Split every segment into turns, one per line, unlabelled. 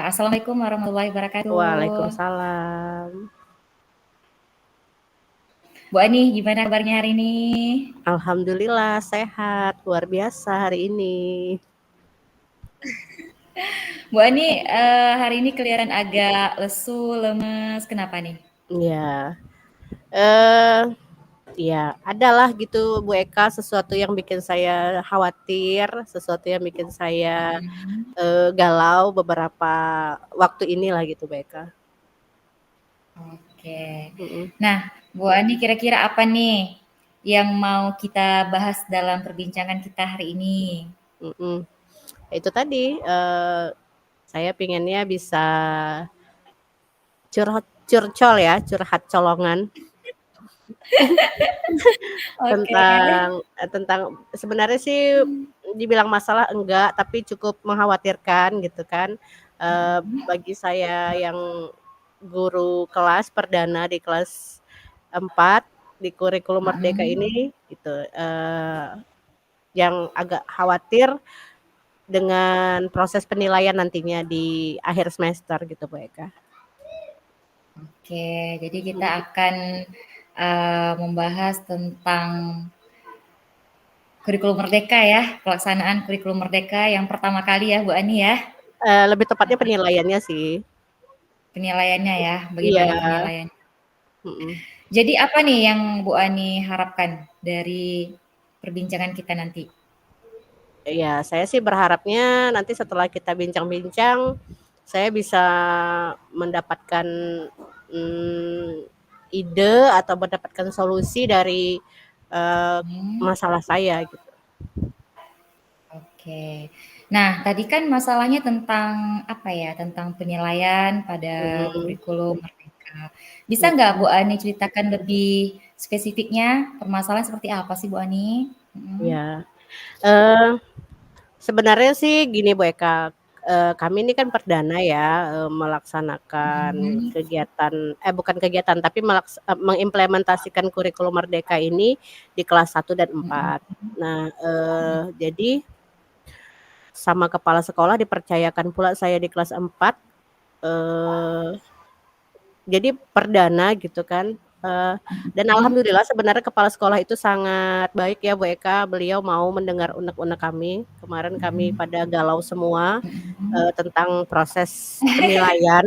Assalamualaikum warahmatullahi wabarakatuh.
Waalaikumsalam.
Bu Ani, gimana kabarnya hari ini?
Alhamdulillah sehat, luar biasa hari ini.
Bu Ani, hari ini kelihatan agak lesu, lemes. Kenapa nih?
Iya, eh, ya adalah gitu Bu Eka sesuatu yang bikin saya khawatir, sesuatu yang bikin saya
Mhm.
galau beberapa waktu inilah gitu Bu Eka.
Oke.
Mm-mm,
Nah, Bu Ani, kira-kira apa nih yang mau kita bahas dalam perbincangan kita hari ini?
mm-mm. Itu tadi saya pinginnya bisa curhat curcol ya, curhat colongan
Oke.
tentang sebenarnya sih dibilang masalah enggak, tapi cukup mengkhawatirkan gitu kan. Bagi saya yang guru kelas perdana di kelas 4 di kurikulum Merdeka
Mhm.
ini gitu, yang agak khawatir dengan proses penilaian nantinya di akhir semester gitu Bu Eka.
Oke, jadi kita
Mhm.
akan membahas tentang kurikulum Merdeka ya, pelaksanaan kurikulum Merdeka yang pertama kali ya Bu Ani ya,
Lebih tepatnya penilaiannya sih.
penilaiannya ya,
Iya,
bagaimana penilaian.
mhm.
Jadi apa nih yang Bu Ani harapkan dari perbincangan kita nanti?
Iya, saya sih berharapnya nanti setelah kita bincang-bincang, saya bisa mendapatkan, mmm, ide atau mendapatkan solusi dari,
Hmm,
masalah saya gitu.
oke. Nah, tadi kan masalahnya tentang apa ya, tentang penilaian pada
Mhm,
kurikulum Merdeka. Bisa nggak Bu
mhm,
Ani ceritakan lebih spesifiknya, permasalahan seperti apa sih Bu Ani? Mhm.
iya. Eee, Sebenarnya sih gini Bu Eka, kami ini kan perdana ya, melaksanakan
Mhm.
kegiatan bukan kegiatan, tapi mengimplementasikan kurikulum Merdeka ini di kelas 1 dan
Mhm.
4. Nah, jadi sama kepala sekolah dipercayakan pula saya di kelas 4, eee, jadi perdana gitu kan, dan
Mhm.
alhamdulillah sebenarnya kepala sekolah itu sangat baik ya Bu Eka, beliau mau mendengar unek-unek kami. Kemarin kami
Mhm.
pada galau semua,
Mhm.
tentang proses penilaian,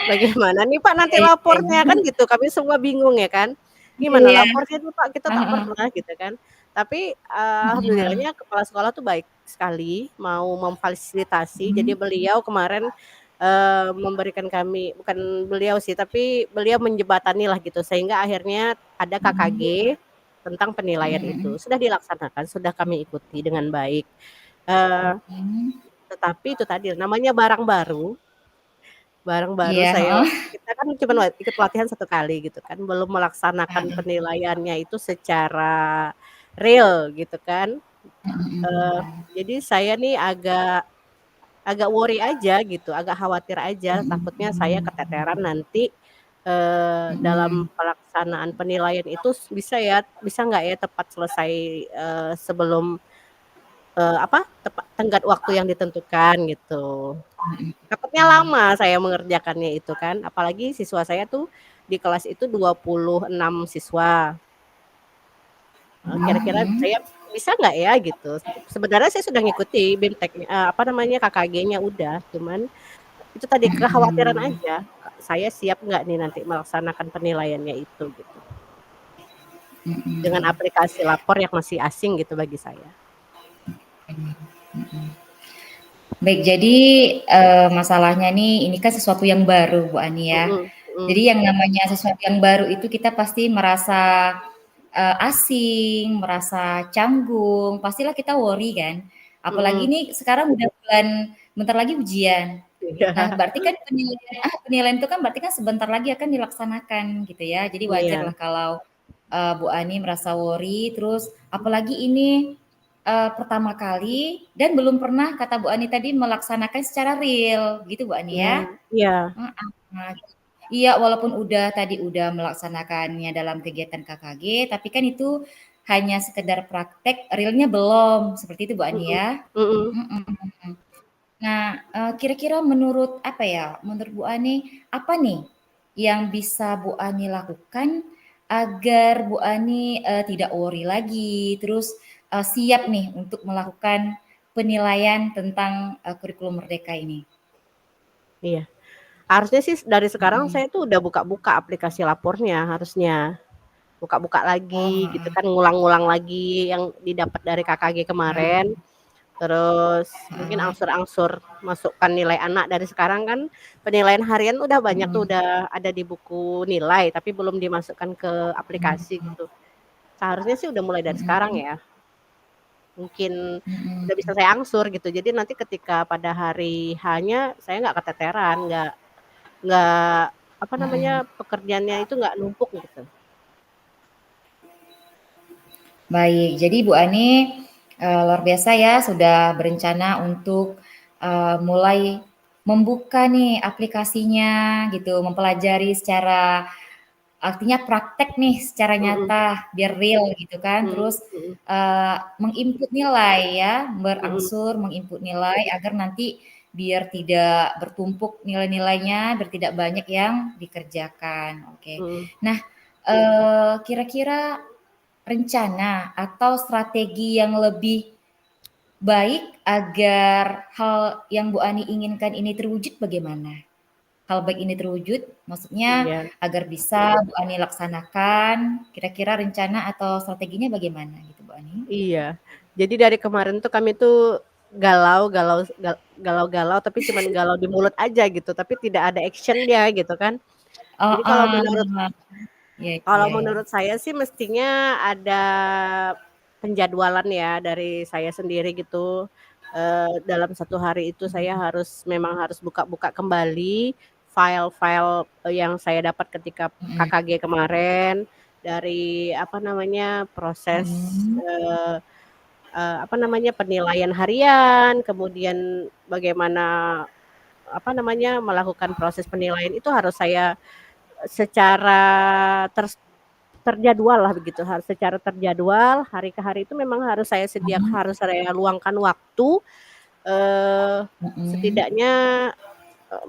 bagaimana nih Pak nanti
Iya iya
lapornya,
iya.
kan gitu, kami semua bingung ya kan, gimana
Iya.
lapornya nih Pak, kita tak
Heeh.
pernah gitu kan. Tapi,
Mhm.
alhamdulillahnya kepala sekolah tuh baik sekali, mau memfasilitasi, jadi
Mhm.
beliau kemarin, memberikan kami bukan beliau sih, tapi beliau menjembatanilah gitu, sehingga akhirnya ada KKG
Mhm.
tentang penilaian itu.
Mhm.
Sudah dilaksanakan, sudah kami ikuti dengan baik. Eee,
Mhm.
tetapi itu tadi, namanya barang baru
Iya,
saya
heeh.
kita kan cuman ikut pelatihan 1 kali gitu kan, belum melaksanakan
Heeh.
penilaiannya itu secara real gitu kan.
Mhm.
Eee, jadi saya nih agak agak worry aja gitu, agak khawatir aja, takutnya saya
Mhm.
keteteran nanti, dalam
Mhm.
pelaksanaan penilaian itu bisa nggak ya tepat selesai, sebelum, tenggat waktu yang ditentukan gitu.
Mhm.
Takutnya lama saya mengerjakannya itu kan, apalagi siswa saya tuh di kelas itu 26 siswa.
Mhm.
Kira-kira
Mhm.
saya bisa nggak ya gitu. Sebenarnya saya sudah ngikuti BMTEK apa namanya, KKG-nya udah, cuman itu tadi kekhawatiran
Mhm.
aja, saya siap nggak nih nanti melaksanakan penilaiannya itu gitu. Dengan
Mhm.
aplikasi lapor yang masih asing gitu bagi saya.
Mhm. Mhm. Baik, jadi, masalahnya nih, ini kan sesuatu yang baru, Bu Ani, ya.
Mhm,
Jadi
mhm,
yang namanya sesuatu yang baru itu kita pasti merasa, asing, merasa canggung, pastilah kita worry kan. Apalagi
mhm,
nih sekarang udah bulan bentar lagi ujian. Nah,
iya,
berarti kan penilaian itu kan berarti kan sebentar lagi akan dilaksanakan gitu ya. Jadi
iya,
wajarlah kalau, Bu Ani merasa worry, terus apalagi ini, pertama kali dan belum pernah kata Bu Ani tadi melaksanakan secara real, gitu Bu Ani
iya,
ya?
iya,
Heeh. Iya, walaupun udah melaksanakannya dalam kegiatan KKG, tapi kan itu hanya sekedar praktek, realnya belum, seperti itu Bu Ani
mhm,
ya?
mhm.
Mhm. Nah, kira-kira menurut apa ya, menurut Bu Ani, apa nih yang bisa Bu Ani lakukan agar Bu Ani, tidak worry lagi, terus, siap nih untuk melakukan penilaian tentang, kurikulum Merdeka ini?
Iya. Harusnya sih dari sekarang
Mhm.
saya tuh udah buka-buka aplikasi lapornya harusnya. Buka-buka
Oh,
lagi gitu
heeh,
kan, ngulang-ngulang lagi yang didapat dari KKG
mhm,
kemarin. Terus mungkin
heeh,
angsur-angsur masukkan nilai anak dari sekarang kan penilaian harian udah banyak tuh,
mhm,
udah ada di buku nilai, tapi belum dimasukkan ke aplikasi
mhm,
gitu. Seharusnya sih udah mulai dari sekarang
mhm,
ya. Mungkin
mhm,
udah bisa saya angsur gitu. Jadi nanti ketika pada hari H-nya saya nggak keteteran, nggak apa namanya,
mhm.
pekerjaannya itu nggak numpuk gitu.
Baik, jadi Bu Ani, luar biasa ya sudah berencana untuk, mulai membuka nih aplikasinya gitu, mempelajari secara artinya praktek nih secara
Mhm,
nyata, biar real gitu kan.
mhm,
Terus,
mhm,
meng-input nilai ya,
mhm,
berangsur meng-input nilai agar nanti biar tidak bertumpuk nilai-nilainya, biar tidak banyak yang dikerjakan, oke.
mhm,
Nah, kira-kira rencana atau strategi yang lebih baik agar hal yang Bu Ani inginkan ini terwujud bagaimana? Hal baik ini terwujud, maksudnya
iya.
agar bisa Bu Ani laksanakan, kira-kira rencana atau strateginya bagaimana gitu Bu Ani?
Iya. Jadi dari kemarin tuh kami tuh galau-galau tapi cuman galau di mulut aja gitu, tapi tidak ada action-nya gitu kan. Jadi
Heeh, iya
kalau
iya iya.
menurut saya sih mestinya ada penjadwalan ya dari saya sendiri gitu. Dalam satu hari itu saya
Mhm,
memang harus buka-buka kembali file-file, yang saya dapat ketika
mhm,
KKG kemarin, dari apa namanya, proses,
mhm,
apa namanya, penilaian harian, kemudian bagaimana, apa namanya, melakukan proses penilaian itu harus saya secara terjadwal lah begitu, harus secara terjadwal, hari ke hari itu memang
mhm,
harus saya luangkan waktu, eee,
mhm,
setidaknya,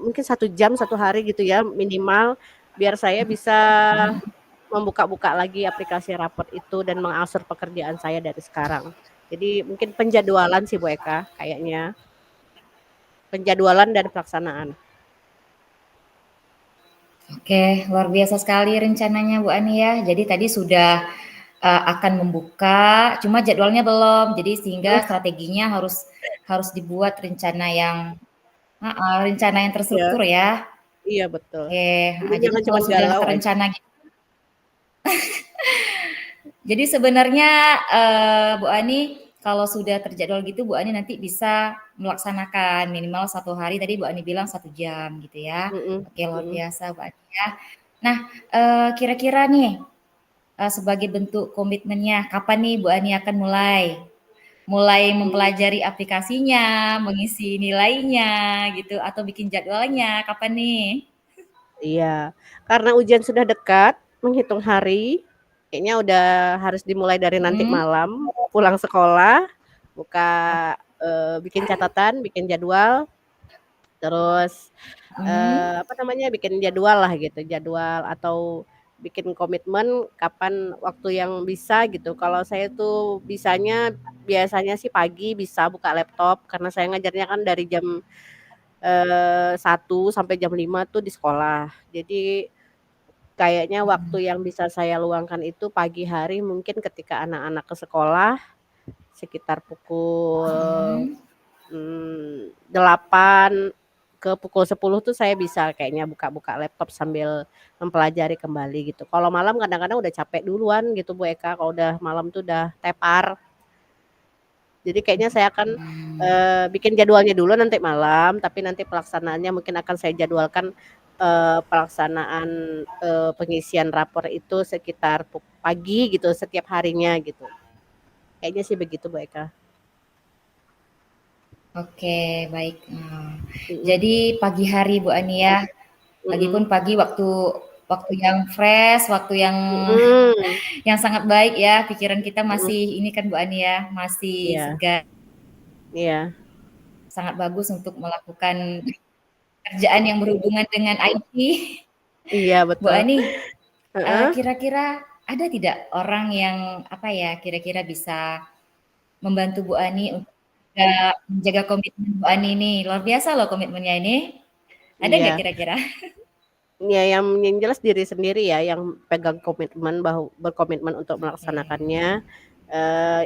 mungkin 1 jam 1 hari gitu ya minimal, biar saya bisa
mhm.
membuka-buka lagi aplikasi rapot itu dan mengatur pekerjaan saya dari sekarang. Jadi mungkin penjadwalan sih Bu Eka kayaknya, penjadwalan dan pelaksanaan.
Oke, luar biasa sekali rencananya Bu Ani ya. Jadi tadi sudah, akan membuka, cuma jadwalnya belum. Jadi sehingga strateginya harus harus dibuat rencana yang heeh, rencana yang
Iya,
terstruktur ya.
iya betul.
Oke,
Jadi
heeh, jadi
jangan
kalau
cuman
sudah
galau aja.
terencana jadi sebenarnya, Bu Ani, kalau sudah terjadwal gitu Bu Ani nanti bisa melaksanakan minimal 1 hari tadi Bu Ani bilang 1 jam gitu ya.
Mhm,
Oke luar
mhm,
biasa Bu Ani ya. Nah, kira-kira nih, sebagai bentuk komitmennya kapan nih Bu Ani akan mulai? Mulai
mhm.
mempelajari aplikasinya, mengisi nilainya gitu atau bikin jadwalnya, kapan nih?
Iya, karena ujian sudah dekat, menghitung hari, kayaknya udah harus dimulai dari nanti
Mhm,
malam, pulang sekolah, buka, bikin catatan, bikin jadwal, terus,
mhm,
apa namanya, bikin jadwal lah gitu, jadwal atau bikin komitmen kapan waktu yang bisa gitu. Kalau saya tuh biasanya sih pagi bisa buka laptop, karena saya ngajarnya kan dari jam, 1 sampai jam 5 tuh di sekolah. Jadi kayaknya
mhm,
waktu yang bisa saya luangkan itu pagi hari mungkin ketika anak-anak ke sekolah, sekitar pukul,
mhm.
8 ke pukul 10 tuh saya bisa kayaknya buka-buka laptop sambil mempelajari kembali gitu. Kalau malam kadang-kadang udah capek duluan gitu Bu Eka, kalau udah malam tuh udah tepar. Jadi kayaknya saya akan,
Mmm,
bikin jadwalnya dulu nanti malam, tapi nanti pelaksanaannya mungkin akan saya jadwalkan, pelaksanaan, pengisian rapor itu sekitar pagi gitu setiap harinya gitu. Kayaknya sih begitu Bu Eka.
oke baik,
Mhm,
jadi pagi hari Bu Ani ya, lagipun
mhm,
pagi waktu waktu yang fresh, waktu yang
mhm,
yang sangat baik ya, pikiran kita
mhm,
masih ini kan Bu Ani ya, masih
iya,
segar.
iya.
sangat bagus untuk melakukan kerjaan yang berhubungan dengan IT.
Iya
Bu
betul.
Ani,
Heeh.
kira-kira ada tidak orang yang apa ya, kira-kira bisa membantu Bu Ani untuk menjaga komitmen Bu Ani ini? Luar biasa loh komitmennya ini. Ada nggak
Iya.
kira-kira?
Ya yang jelas diri sendiri ya yang pegang komitmen berkomitmen untuk
Oke.
melaksanakannya.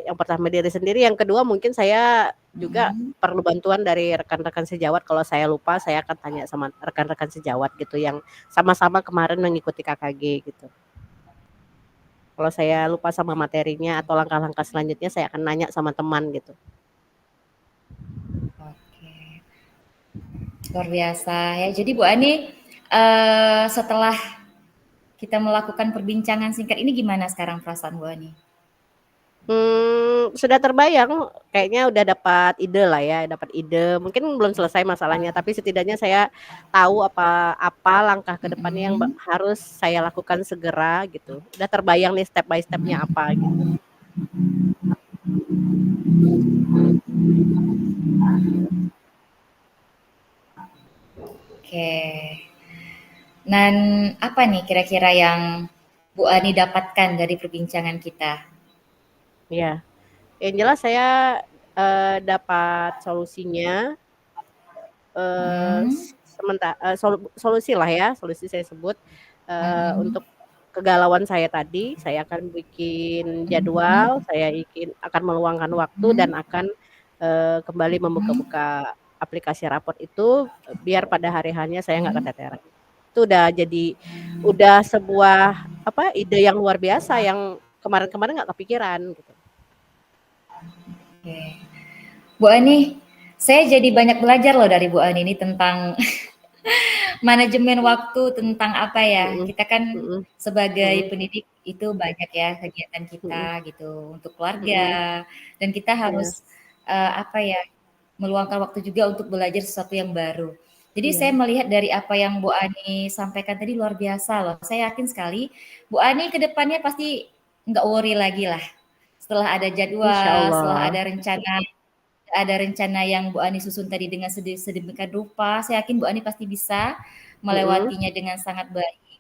Yang pertama diri sendiri, yang kedua mungkin saya juga
Mhm.
perlu bantuan dari rekan-rekan sejawat. Kalau saya lupa saya akan tanya sama rekan-rekan sejawat gitu yang sama-sama kemarin mengikuti KKG gitu. Kalau saya lupa sama materinya atau langkah-langkah selanjutnya saya akan nanya sama teman gitu.
Oke. Luar biasa ya. Jadi Bu Ani, setelah kita melakukan perbincangan singkat ini gimana sekarang perasaan Bu Ani?
Sudah terbayang, kayaknya udah dapat ide lah ya, dapat ide. Mungkin belum selesai masalahnya, tapi setidaknya saya tahu apa langkah ke depannya yang
Mhm.
harus saya lakukan segera gitu. Udah terbayang nih step by step-nya apa gitu.
Oke. Dan apa nih kira-kira yang Bu Ani dapatkan dari perbincangan kita?
Iya, yang jelas saya, dapat solusinya,
Mhm.
solusilah ya, solusi saya sebut,
Mhm.
untuk kegalauan saya tadi. Saya akan bikin jadwal,
Mhm.
saya akan meluangkan waktu dan
Mhm.
akan, kembali
Mhm.
membuka-buka aplikasi raport itu, biar pada hari H-nya saya nggak
Mhm.
keteteran. Itu udah sebuah, ide yang luar biasa yang kemarin-kemarin nggak kepikiran gitu.
Oke. Bu Ani, saya jadi banyak belajar loh dari Bu Ani ini tentang manajemen waktu, tentang apa ya,
Mhm,
kita kan
mhm,
sebagai
mhm,
pendidik itu banyak ya kegiatan
mhm,
kita gitu untuk
mhm,
keluarga dan kita
iya,
harus apa ya, meluangkan waktu juga untuk belajar sesuatu yang baru. Jadi saya
iya,
melihat dari apa yang Bu Ani sampaikan tadi luar biasa loh. Saya yakin sekali Bu Ani ke depannya pasti nggak worry lagi lah. Setelah ada jadwal, setelah
insyaallah,
ada rencana yang Bu Ani susun tadi dengan sedemikian rupa, saya yakin Bu Ani pasti bisa
mhm,
melewatinya dengan sangat baik.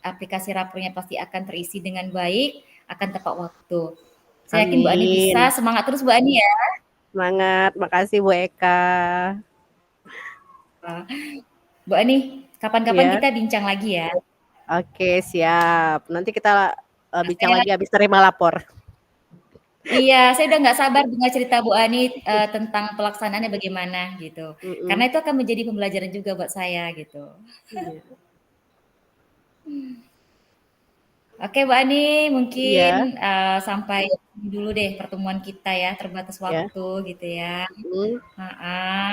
Aplikasi rapornya pasti akan terisi dengan baik, akan tepat waktu. Saya yakin Bu Ani bisa,
amin,
semangat terus Bu Ani ya.
semangat, makasih Bu Eka.
Bu Ani, kapan-kapan
Iya,
kita bincang lagi ya.
oke siap, nanti kita, bincang
Saya
lagi habis terima lapor.
iya, saya udah nggak sabar dengar cerita Bu Ani, tentang pelaksanaannya bagaimana gitu. Karena
Mhm,
itu akan menjadi pembelajaran juga buat saya gitu.
iya,
Oke, Mbak Ani, mungkin,
iya,
sampai sini dulu deh pertemuan kita ya, terbatas
iya,
waktu gitu ya.
mhm,
Heeh.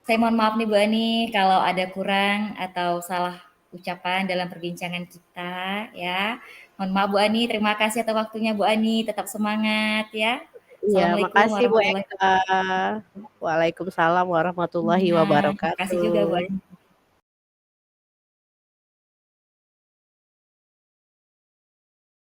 Saya mohon maaf nih Bu Ani kalau ada kurang atau salah ucapan dalam perbincangan kita ya. Mohon maaf Bu Ani, terima kasih atas waktunya Bu Ani, tetap semangat ya.
iya,
Assalamualaikum
makasih Bu
warahmatullahi
Eka. Waalaikumsalam warahmatullahi
wabarakatuh. Makasih juga Bu
wabarakatuh.
Ani.